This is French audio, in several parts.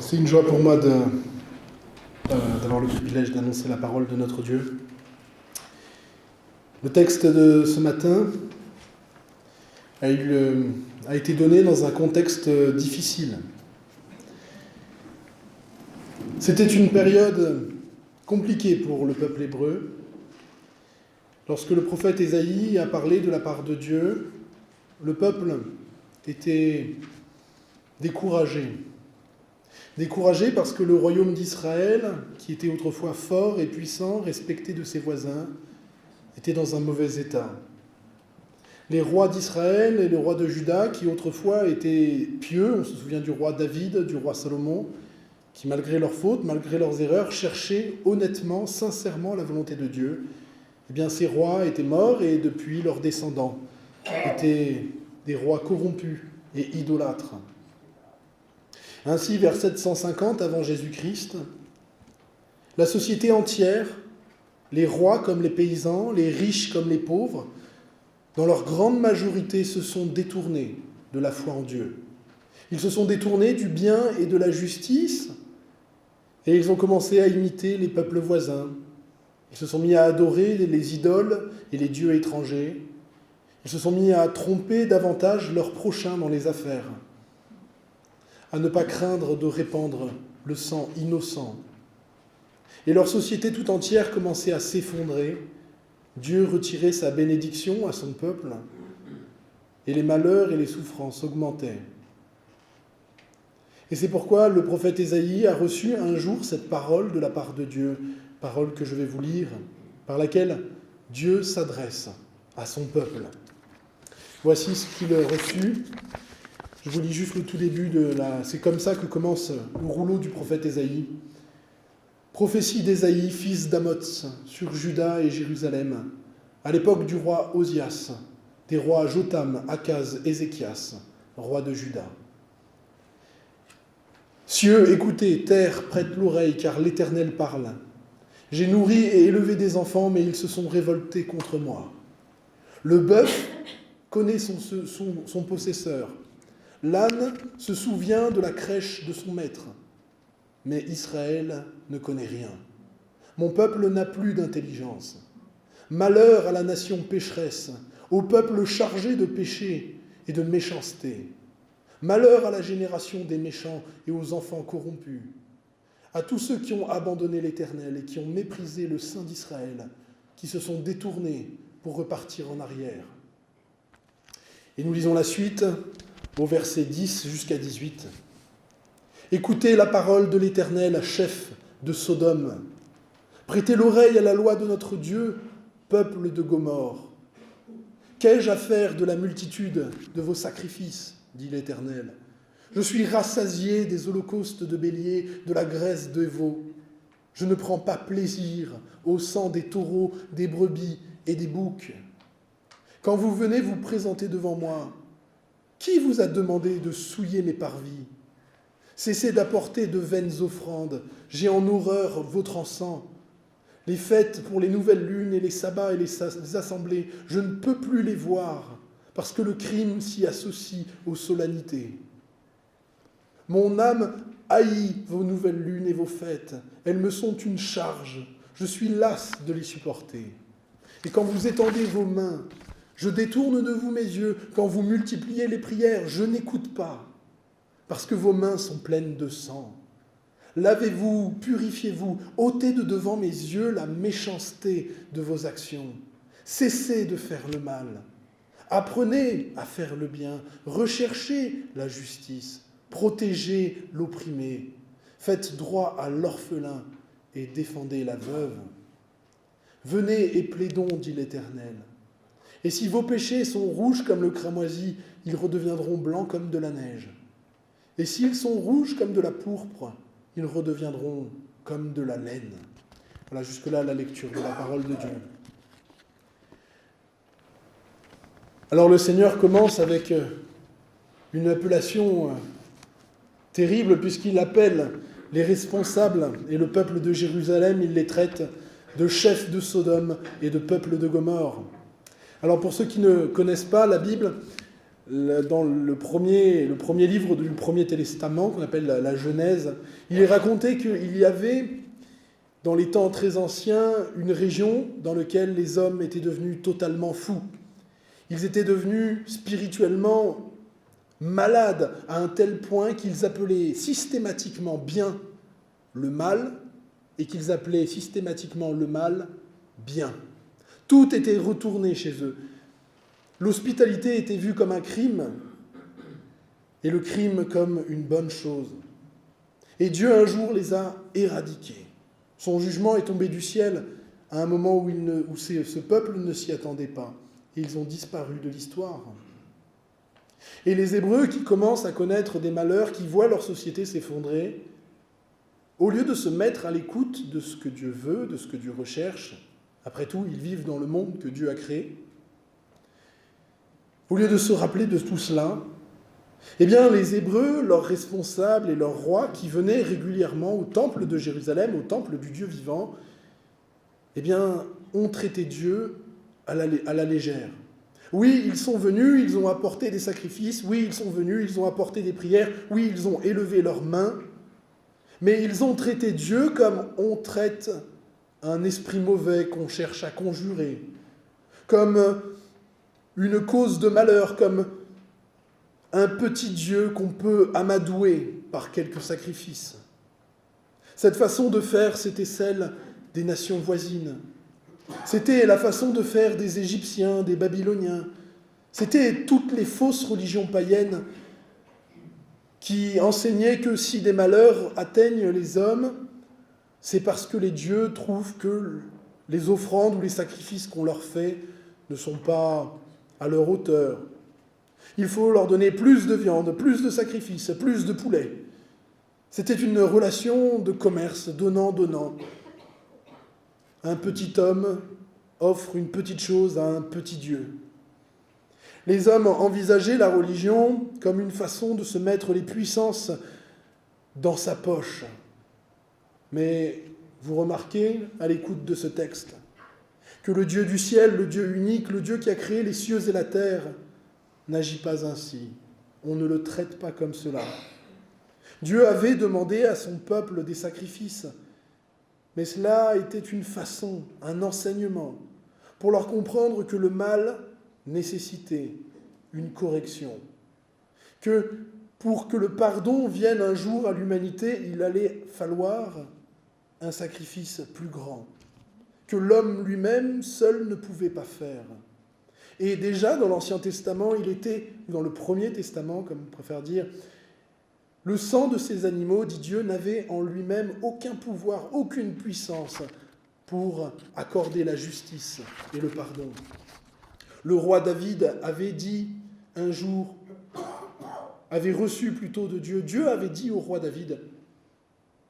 C'est une joie pour moi d'avoir le privilège d'annoncer la parole de notre Dieu. Le texte de ce matin a été donné dans un contexte difficile. C'était une période compliquée pour le peuple hébreu. Lorsque le prophète Ésaïe a parlé de la part de Dieu, le peuple était découragé. Découragé parce que le royaume d'Israël, qui était autrefois fort et puissant, respecté de ses voisins, était dans un mauvais état. Les rois d'Israël et le roi de Juda, qui autrefois étaient pieux, on se souvient du roi David, du roi Salomon, qui malgré leurs fautes, malgré leurs erreurs, cherchaient honnêtement, sincèrement la volonté de Dieu, eh bien ces rois étaient morts et depuis leurs descendants étaient des rois corrompus et idolâtres. Ainsi, vers 750 avant Jésus-Christ, la société entière, les rois comme les paysans, les riches comme les pauvres, dans leur grande majorité se sont détournés de la foi en Dieu. Ils se sont détournés du bien et de la justice et ils ont commencé à imiter les peuples voisins. Ils se sont mis à adorer les idoles et les dieux étrangers. Ils se sont mis à tromper davantage leurs prochains dans les affaires, à ne pas craindre de répandre le sang innocent. Et leur société tout entière commençait à s'effondrer. Dieu retirait sa bénédiction à son peuple, et les malheurs et les souffrances augmentaient. Et c'est pourquoi le prophète Ésaïe a reçu un jour cette parole de la part de Dieu, parole que je vais vous lire, par laquelle Dieu s'adresse à son peuple. Voici ce qu'il a reçu. Je vous lis juste le tout début C'est comme ça que commence le rouleau du prophète Ésaïe. Prophétie d'Ésaïe, fils d'Amoz, sur Juda et Jérusalem, à l'époque du roi Osias, des rois Jotam, Akaz, Ézéchias, roi de Juda. Cieux, écoutez, terre, prête l'oreille, car l'Éternel parle. J'ai nourri et élevé des enfants, mais ils se sont révoltés contre moi. Le bœuf connaît son possesseur. L'âne se souvient de la crèche de son maître. Mais Israël ne connaît rien. Mon peuple n'a plus d'intelligence. Malheur à la nation pécheresse, au peuple chargé de péché et de méchanceté. Malheur à la génération des méchants et aux enfants corrompus. À tous ceux qui ont abandonné l'Éternel et qui ont méprisé le Saint d'Israël, qui se sont détournés pour repartir en arrière. Et nous lisons la suite au verset 10 jusqu'à 18. Écoutez la parole de l'Éternel, chef de Sodome. Prêtez l'oreille à la loi de notre Dieu, peuple de Gomorrhe. Qu'ai-je à faire de la multitude de vos sacrifices, dit l'Éternel. Je suis rassasié des holocaustes de béliers, de la graisse de veaux. Je ne prends pas plaisir au sang des taureaux, des brebis et des boucs. Quand vous venez vous présenter devant moi, qui vous a demandé de souiller mes parvis ? Cessez d'apporter de vaines offrandes. J'ai en horreur votre encens. Les fêtes pour les nouvelles lunes et les sabbats et les assemblées, je ne peux plus les voir, parce que le crime s'y associe aux solennités. Mon âme haït vos nouvelles lunes et vos fêtes. Elles me sont une charge. Je suis las de les supporter. Et quand vous étendez vos mains, je détourne de vous mes yeux. Quand vous multipliez les prières, je n'écoute pas. Parce que vos mains sont pleines de sang. Lavez-vous, purifiez-vous, ôtez de devant mes yeux la méchanceté de vos actions. Cessez de faire le mal. Apprenez à faire le bien, recherchez la justice, protégez l'opprimé, faites droit à l'orphelin et défendez la veuve. Venez et plaidons, dit l'Éternel. Et si vos péchés sont rouges comme le cramoisi, ils redeviendront blancs comme de la neige. Et s'ils sont rouges comme de la pourpre, ils redeviendront comme de la laine. Voilà, jusque-là, la lecture de la parole de Dieu. Alors le Seigneur commence avec une appellation terrible, puisqu'il appelle les responsables et le peuple de Jérusalem, il les traite de chefs de Sodome et de peuple de Gomorrhe. Alors pour ceux qui ne connaissent pas la Bible, dans le premier livre du Premier Testament, qu'on appelle la Genèse, il est raconté qu'il y avait, dans les temps très anciens, une région dans laquelle les hommes étaient devenus totalement fous. Ils étaient devenus spirituellement malades à un tel point qu'ils appelaient systématiquement bien le mal et qu'ils appelaient systématiquement le mal bien. Tout était retourné chez eux. L'hospitalité était vue comme un crime et le crime comme une bonne chose. Et Dieu un jour les a éradiqués. Son jugement est tombé du ciel à un moment où ce peuple ne s'y attendait pas. Et ils ont disparu de l'histoire. Et les Hébreux qui commencent à connaître des malheurs, qui voient leur société s'effondrer, au lieu de se mettre à l'écoute de ce que Dieu veut, de ce que Dieu recherche, après tout, ils vivent dans le monde que Dieu a créé, au lieu de se rappeler de tout cela, eh bien, les Hébreux, leurs responsables et leurs rois, qui venaient régulièrement au temple de Jérusalem, au temple du Dieu vivant, eh bien, ont traité Dieu à la légère. Oui, ils sont venus, ils ont apporté des sacrifices, oui, ils sont venus, ils ont apporté des prières, oui, ils ont élevé leurs mains, mais ils ont traité Dieu comme on traite un esprit mauvais qu'on cherche à conjurer, comme une cause de malheur, comme un petit Dieu qu'on peut amadouer par quelques sacrifices. Cette façon de faire, c'était celle des nations voisines. C'était la façon de faire des Égyptiens, des Babyloniens. C'était toutes les fausses religions païennes qui enseignaient que si des malheurs atteignent les hommes, c'est parce que les dieux trouvent que les offrandes ou les sacrifices qu'on leur fait ne sont pas à leur hauteur. Il faut leur donner plus de viande, plus de sacrifices, plus de poulet. C'était une relation de commerce, donnant-donnant. Un petit homme offre une petite chose à un petit Dieu. Les hommes envisageaient la religion comme une façon de se mettre les puissances dans sa poche. Mais vous remarquez, à l'écoute de ce texte, que le Dieu du ciel, le Dieu unique, le Dieu qui a créé les cieux et la terre, n'agit pas ainsi. On ne le traite pas comme cela. Dieu avait demandé à son peuple des sacrifices, mais cela était une façon, un enseignement, pour leur comprendre que le mal nécessitait une correction, que pour que le pardon vienne un jour à l'humanité, il allait falloir un sacrifice plus grand, que l'homme lui-même seul ne pouvait pas faire. Et déjà dans l'Ancien Testament, il était, dans le Premier Testament, comme on préfère dire, le sang de ces animaux, dit Dieu, n'avait en lui-même aucun pouvoir, aucune puissance pour accorder la justice et le pardon. Le roi David avait dit un jour, avait reçu plutôt de Dieu, Dieu avait dit au roi David,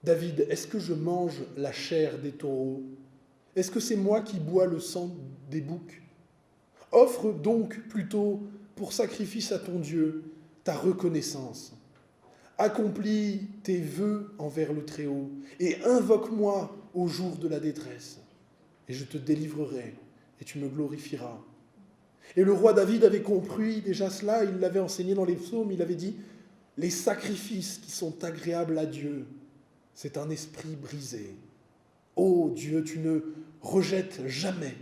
David, est-ce que je mange la chair des taureaux? Est-ce que c'est moi qui bois le sang des boucs? Offre donc plutôt pour sacrifice à ton Dieu ta reconnaissance. Accomplis tes vœux envers le Très-Haut et invoque-moi au jour de la détresse. Et je te délivrerai et tu me glorifieras. Et le roi David avait compris déjà cela, il l'avait enseigné dans les psaumes, il avait dit « Les sacrifices qui sont agréables à Dieu, c'est un esprit brisé. Ô Dieu, tu ne rejettes jamais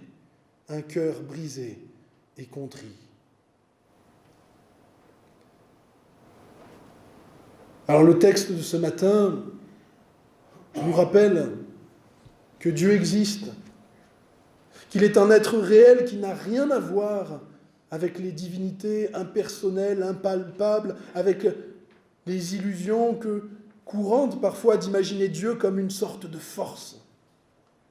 un cœur brisé et contrit. » Alors le texte de ce matin nous rappelle que Dieu existe, qu'il est un être réel qui n'a rien à voir avec les divinités impersonnelles, impalpables, avec les illusions courantes parfois d'imaginer Dieu comme une sorte de force.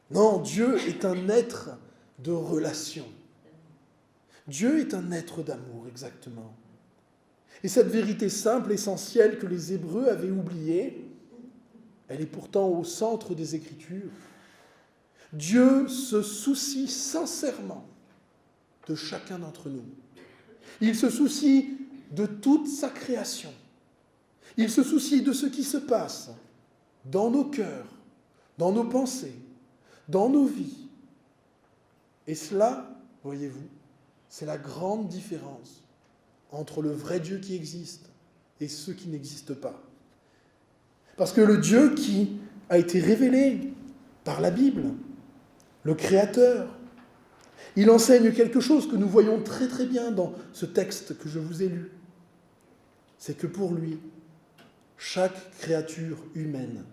Non, Dieu est un être de relation. Dieu est un être d'amour, exactement. Et cette vérité simple, essentielle que les Hébreux avaient oubliée, elle est pourtant au centre des Écritures. Dieu se soucie sincèrement de chacun d'entre nous. Il se soucie de toute sa création. Il se soucie de ce qui se passe dans nos cœurs, dans nos pensées, dans nos vies. Et cela, voyez-vous, c'est la grande différence entre le vrai Dieu qui existe et ceux qui n'existent pas. Parce que le Dieu qui a été révélé par la Bible, le Créateur, il enseigne quelque chose que nous voyons très très bien dans ce texte que je vous ai lu. C'est que pour lui, chaque créature humaine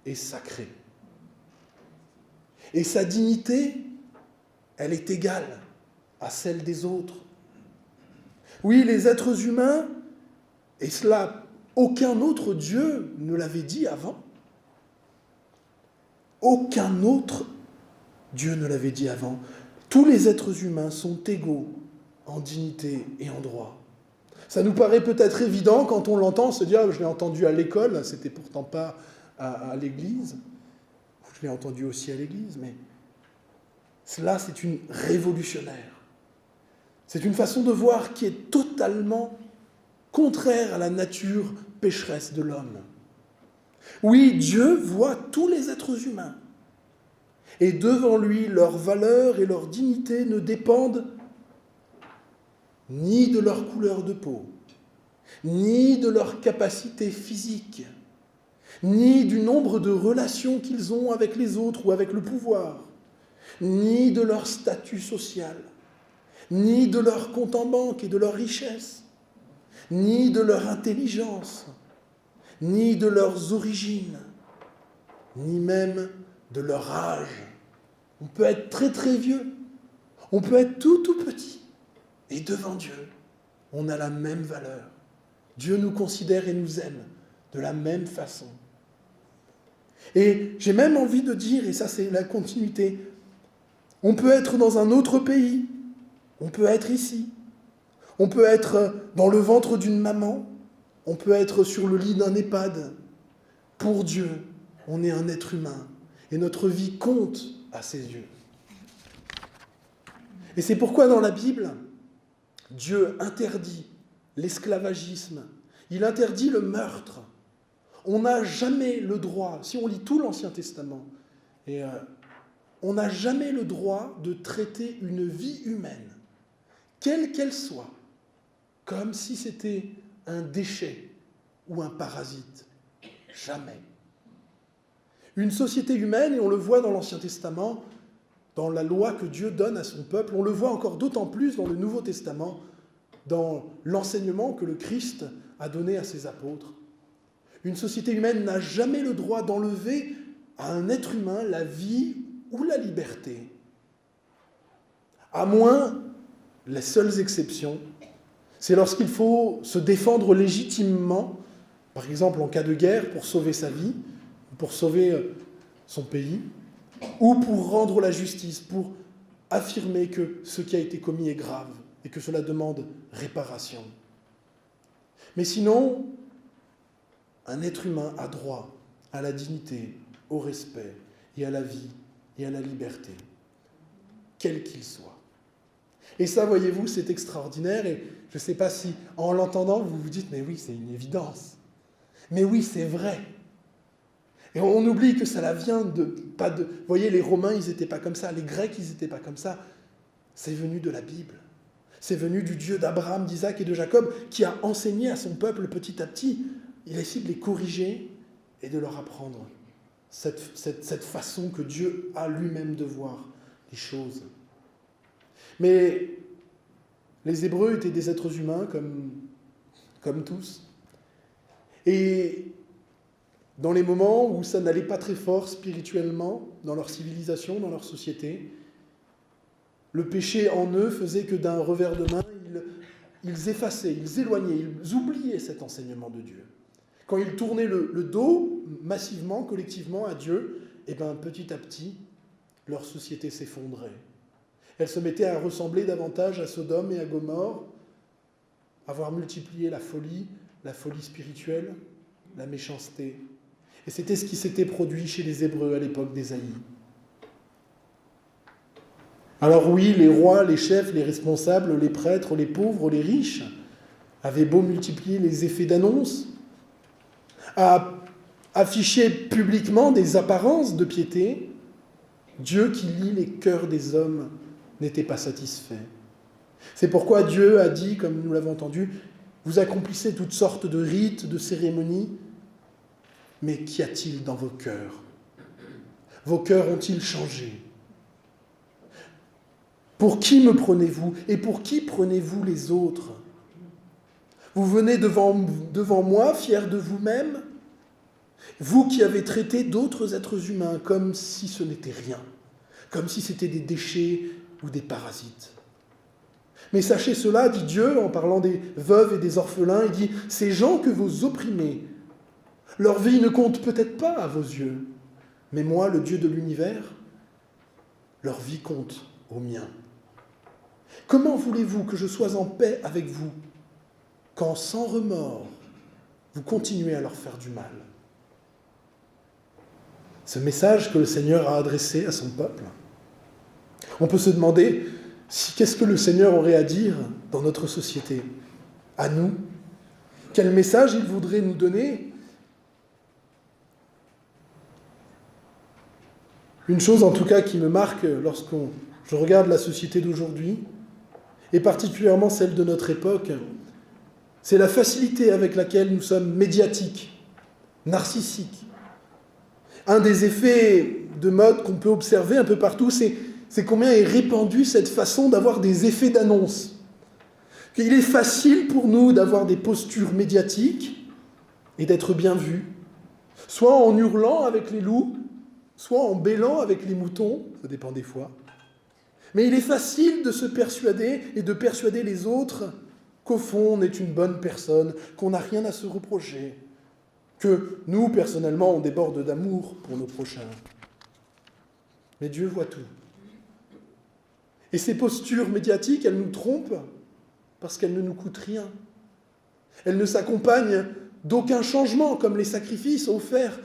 est sacrée. Et sa dignité, elle est égale à celle des autres. Oui, les êtres humains, et cela, aucun autre Dieu ne l'avait dit avant. Aucun autre Dieu ne l'avait dit avant. Tous les êtres humains sont égaux en dignité et en droit. Ça nous paraît peut-être évident quand on l'entend, se dire « je l'ai entendu à l'école, c'était pourtant pas à l'église ». Je l'ai entendu aussi à l'église, mais cela, c'est une révolutionnaire. C'est une façon de voir qui est totalement contraire à la nature pécheresse de l'homme. Oui, Dieu voit tous les êtres humains. Et devant lui, leur valeur et leur dignité ne dépendent ni de leur couleur de peau, ni de leur capacité physique, ni du nombre de relations qu'ils ont avec les autres ou avec le pouvoir, ni de leur statut social, ni de leur compte en banque et de leur richesse, ni de leur intelligence, ni de leurs origines, ni même de leur âge. On peut être très très vieux, on peut être tout petit, et devant Dieu, on a la même valeur. Dieu nous considère et nous aime de la même façon. Et j'ai même envie de dire, et ça c'est la continuité, on peut être dans un autre pays, on peut être ici, on peut être dans le ventre d'une maman, on peut être sur le lit d'un EHPAD. Pour Dieu, on est un être humain, et notre vie compte à ses yeux. Et c'est pourquoi dans la Bible, Dieu interdit l'esclavagisme, il interdit le meurtre. On n'a jamais le droit, si on lit tout l'Ancien Testament, on n'a jamais le droit de traiter une vie humaine, quelle qu'elle soit, comme si c'était un déchet ou un parasite. Jamais. Une société humaine, et on le voit dans l'Ancien Testament, dans la loi que Dieu donne à son peuple, on le voit encore d'autant plus dans le Nouveau Testament, dans l'enseignement que le Christ a donné à ses apôtres. Une société humaine n'a jamais le droit d'enlever à un être humain la vie ou la liberté. À moins, les seules exceptions, c'est lorsqu'il faut se défendre légitimement, par exemple en cas de guerre, pour sauver sa vie, pour sauver son pays, ou pour rendre la justice, pour affirmer que ce qui a été commis est grave et que cela demande réparation. Mais sinon, un être humain a droit à la dignité, au respect et à la vie et à la liberté, quel qu'il soit. Et ça, voyez-vous, c'est extraordinaire, et je ne sais pas si, en l'entendant, vous vous dites « mais oui, c'est une évidence ». Mais oui, c'est vrai. Et on oublie que ça vient pas de... Vous voyez, les Romains, ils n'étaient pas comme ça, les Grecs, ils n'étaient pas comme ça. C'est venu de la Bible. C'est venu du Dieu d'Abraham, d'Isaac et de Jacob, qui a enseigné à son peuple petit à petit. Il a essayé de les corriger et de leur apprendre cette façon que Dieu a lui-même de voir les choses. Mais les Hébreux étaient des êtres humains comme tous. Et dans les moments où ça n'allait pas très fort spirituellement, dans leur civilisation, dans leur société, le péché en eux faisait que d'un revers de main, ils effaçaient, ils éloignaient, ils oubliaient cet enseignement de Dieu. Quand ils tournaient le dos massivement, collectivement à Dieu, et bien petit à petit, leur société s'effondrait. Elle se mettait à ressembler davantage à Sodome et à Gomorrhe, à voir multiplier la folie spirituelle, la méchanceté. Et c'était ce qui s'était produit chez les Hébreux à l'époque d'Ésaïe. Alors oui, les rois, les chefs, les responsables, les prêtres, les pauvres, les riches avaient beau multiplier les effets d'annonce, à afficher publiquement des apparences de piété, Dieu qui lit les cœurs des hommes n'était pas satisfait. C'est pourquoi Dieu a dit, comme nous l'avons entendu, vous accomplissez toutes sortes de rites, de cérémonies, mais qu'y a-t-il dans vos cœurs? Vos cœurs ont-ils changé? Pour qui me prenez-vous et pour qui prenez-vous les autres? Vous venez devant moi, fiers de vous-même, vous qui avez traité d'autres êtres humains comme si ce n'était rien, comme si c'était des déchets ou des parasites. Mais sachez cela, dit Dieu, en parlant des veuves et des orphelins, il dit, ces gens que vous opprimez, leur vie ne compte peut-être pas à vos yeux, mais moi, le Dieu de l'univers, leur vie compte aux miens. Comment voulez-vous que je sois en paix avec vous, quand sans remords, vous continuez à leur faire du mal? Ce message que le Seigneur a adressé à son peuple, on peut se demander qu'est-ce que le Seigneur aurait à dire dans notre société, à nous? Quel message il voudrait nous donner? Une chose en tout cas qui me marque lorsque je regarde la société d'aujourd'hui, et particulièrement celle de notre époque, c'est la facilité avec laquelle nous sommes médiatiques, narcissiques. Un des effets de mode qu'on peut observer un peu partout, c'est combien est répandue cette façon d'avoir des effets d'annonce. Il est facile pour nous d'avoir des postures médiatiques et d'être bien vus, soit en hurlant avec les loups, soit en bêlant avec les moutons, ça dépend des fois. Mais il est facile de se persuader et de persuader les autres qu'au fond, on est une bonne personne, qu'on n'a rien à se reprocher, que nous, personnellement, on déborde d'amour pour nos prochains. Mais Dieu voit tout. Et ces postures médiatiques, elles nous trompent parce qu'elles ne nous coûtent rien. Elles ne s'accompagnent d'aucun changement, comme les sacrifices offerts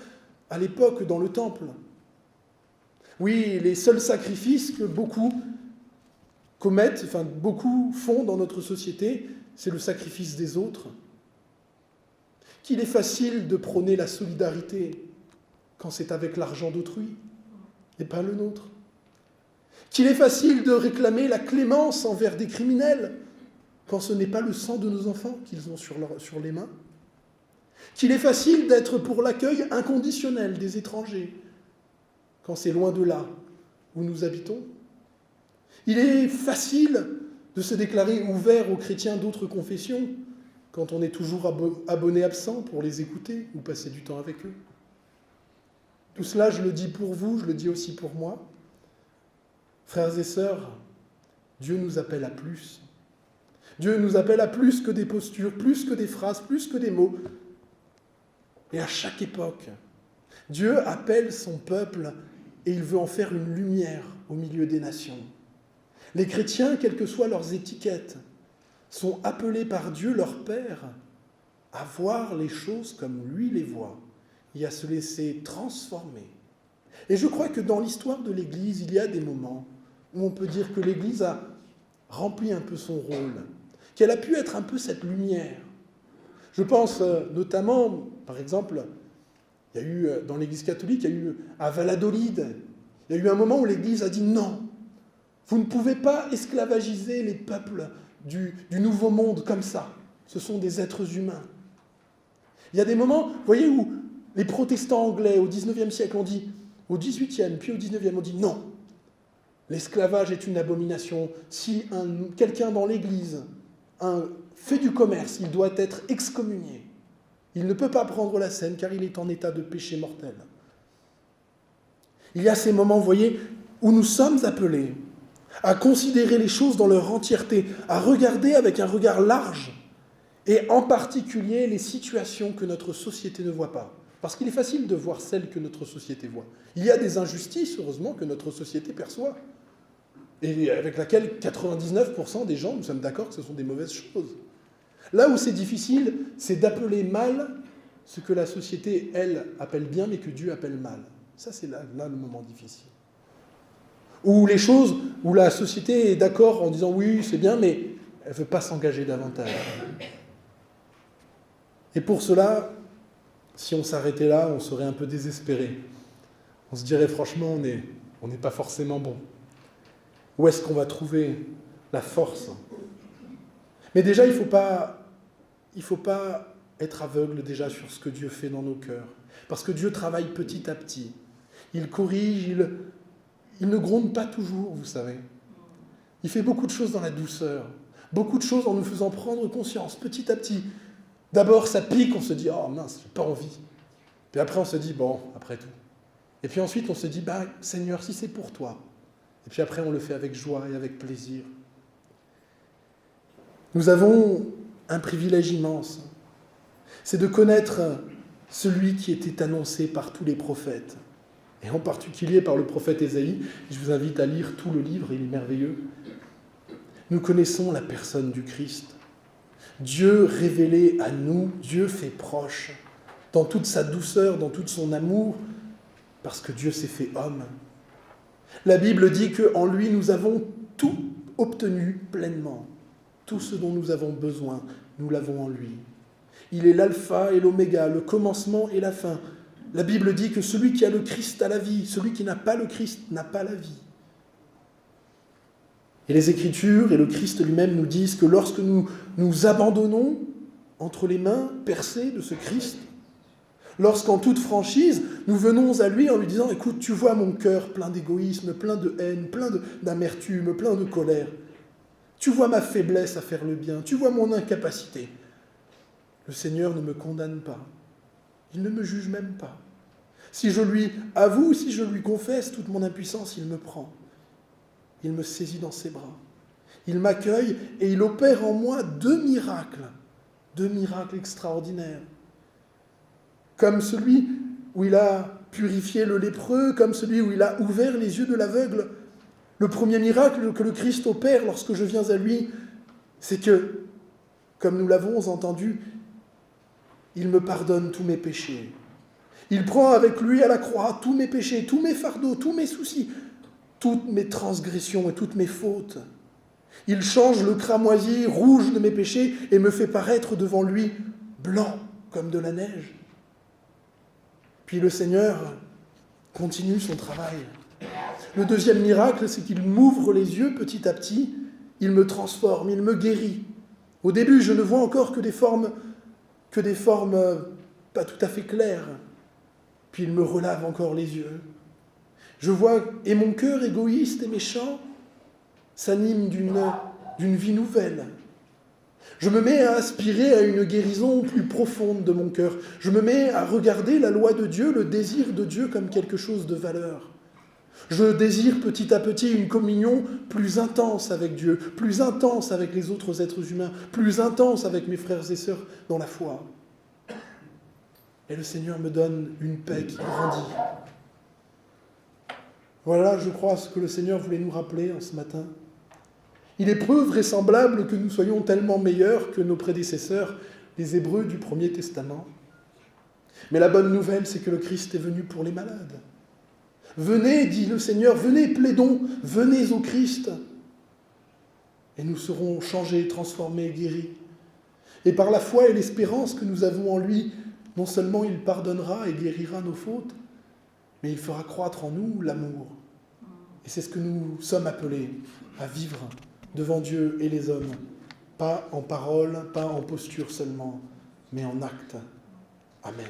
à l'époque dans le temple. Oui, les seuls sacrifices que beaucoup commettent, beaucoup font dans notre société, c'est le sacrifice des autres. Qu'il est facile de prôner la solidarité quand c'est avec l'argent d'autrui et pas le nôtre. Qu'il est facile de réclamer la clémence envers des criminels quand ce n'est pas le sang de nos enfants qu'ils ont sur les mains. Qu'il est facile d'être pour l'accueil inconditionnel des étrangers quand c'est loin de là où nous habitons. Il est facile de se déclarer ouvert aux chrétiens d'autres confessions quand on est toujours abonné absent pour les écouter ou passer du temps avec eux. Tout cela, je le dis pour vous, je le dis aussi pour moi. Frères et sœurs, Dieu nous appelle à plus. Dieu nous appelle à plus que des postures, plus que des phrases, plus que des mots. Et à chaque époque, Dieu appelle son peuple et il veut en faire une lumière au milieu des nations. Les chrétiens, quelles que soient leurs étiquettes, sont appelés par Dieu, leur Père, à voir les choses comme lui les voit et à se laisser transformer. Et je crois que dans l'histoire de l'Église, il y a des moments où on peut dire que l'Église a rempli un peu son rôle, qu'elle a pu être un peu cette lumière. Je pense notamment, par exemple, il y a eu dans l'Église catholique, il y a eu à Valladolid, il y a eu un moment où l'Église a dit non, vous ne pouvez pas esclavagiser les peuples du Nouveau Monde comme ça. Ce sont des êtres humains. Il y a des moments, vous voyez, où les protestants anglais au XIXe siècle ont dit, au XVIIIe, puis au XIXe, ont dit non, l'esclavage est une abomination. Si quelqu'un dans l'Église fait du commerce, il doit être excommunié. Il ne peut pas prendre la scène car il est en état de péché mortel. Il y a ces moments, vous voyez, où nous sommes appelés à considérer les choses dans leur entièreté, à regarder avec un regard large, et en particulier les situations que notre société ne voit pas. Parce qu'il est facile de voir celles que notre société voit. Il y a des injustices, heureusement, que notre société perçoit, et avec laquelle 99% des gens, nous sommes d'accord que ce sont des mauvaises choses. Là où c'est difficile, c'est d'appeler mal ce que la société, elle, appelle bien, mais que Dieu appelle mal. Ça, c'est là le moment difficile. Ou les choses où la société est d'accord en disant oui, c'est bien, mais elle ne veut pas s'engager davantage. Et pour cela, si on s'arrêtait là, on serait un peu désespéré. On se dirait franchement, on n'est pas forcément bon. Où est-ce qu'on va trouver la force Mais déjà, il faut pas être aveugle déjà sur ce que Dieu fait dans nos cœurs. Parce que Dieu travaille petit à petit. Il corrige, il ne gronde pas toujours, vous savez. Il fait beaucoup de choses dans la douceur. Beaucoup de choses en nous faisant prendre conscience, petit à petit. D'abord, ça pique, on se dit « Oh mince, j'ai pas envie ». Puis après, on se dit « Bon, après tout ». Et puis ensuite, on se dit « Seigneur, si c'est pour toi ». Et puis après, on le fait avec joie et avec plaisir. Nous avons un privilège immense. C'est de connaître celui qui était annoncé par tous les prophètes. Et en particulier par le prophète Ésaïe. Je vous invite à lire tout le livre, il est merveilleux. Nous connaissons la personne du Christ. Dieu révélé à nous, Dieu fait proche, dans toute sa douceur, dans tout son amour, parce que Dieu s'est fait homme. La Bible dit qu'en lui, nous avons tout obtenu pleinement. Tout ce dont nous avons besoin, nous l'avons en lui. Il est l'alpha et l'oméga, le commencement et la fin. La Bible dit que celui qui a le Christ a la vie, celui qui n'a pas le Christ n'a pas la vie. Et les Écritures et le Christ lui-même nous disent que lorsque nous nous abandonnons entre les mains percées de ce Christ, lorsqu'en toute franchise, nous venons à lui en lui disant « Écoute, tu vois mon cœur plein d'égoïsme, plein de haine, plein d'amertume, plein de colère. Tu vois ma faiblesse à faire le bien, tu vois mon incapacité. » Le Seigneur ne me condamne pas. Il ne me juge même pas. Si je lui avoue, si je lui confesse toute mon impuissance, il me prend. Il me saisit dans ses bras. Il m'accueille et il opère en moi deux miracles extraordinaires. Comme celui où il a purifié le lépreux, comme celui où il a ouvert les yeux de l'aveugle. Le premier miracle que le Christ opère lorsque je viens à lui, c'est que, comme nous l'avons entendu, il me pardonne tous mes péchés. Il prend avec lui à la croix tous mes péchés, tous mes fardeaux, tous mes soucis, toutes mes transgressions et toutes mes fautes. Il change le cramoisi rouge de mes péchés et me fait paraître devant lui blanc comme de la neige. Puis le Seigneur continue son travail. Le deuxième miracle, c'est qu'il m'ouvre les yeux petit à petit, il me transforme, il me guérit. Au début, je ne vois encore que des formes pas tout à fait claires. Puis il me relave encore les yeux. Je vois, et mon cœur égoïste et méchant s'anime d'une vie nouvelle. Je me mets à aspirer à une guérison plus profonde de mon cœur. Je me mets à regarder la loi de Dieu, le désir de Dieu comme quelque chose de valeur. Je désire petit à petit une communion plus intense avec Dieu, plus intense avec les autres êtres humains, plus intense avec mes frères et sœurs dans la foi. Et le Seigneur me donne une paix qui grandit. Voilà, je crois, ce que le Seigneur voulait nous rappeler en ce matin. Il est peu vraisemblable que nous soyons tellement meilleurs que nos prédécesseurs, les Hébreux du Premier Testament. Mais la bonne nouvelle, c'est que le Christ est venu pour les malades. Venez, dit le Seigneur, venez, plaidons, venez au Christ. Et nous serons changés, transformés, guéris. Et par la foi et l'espérance que nous avons en lui, non seulement il pardonnera et guérira nos fautes, mais il fera croître en nous l'amour. Et c'est ce que nous sommes appelés à vivre devant Dieu et les hommes, pas en parole, pas en posture seulement, mais en acte. Amen.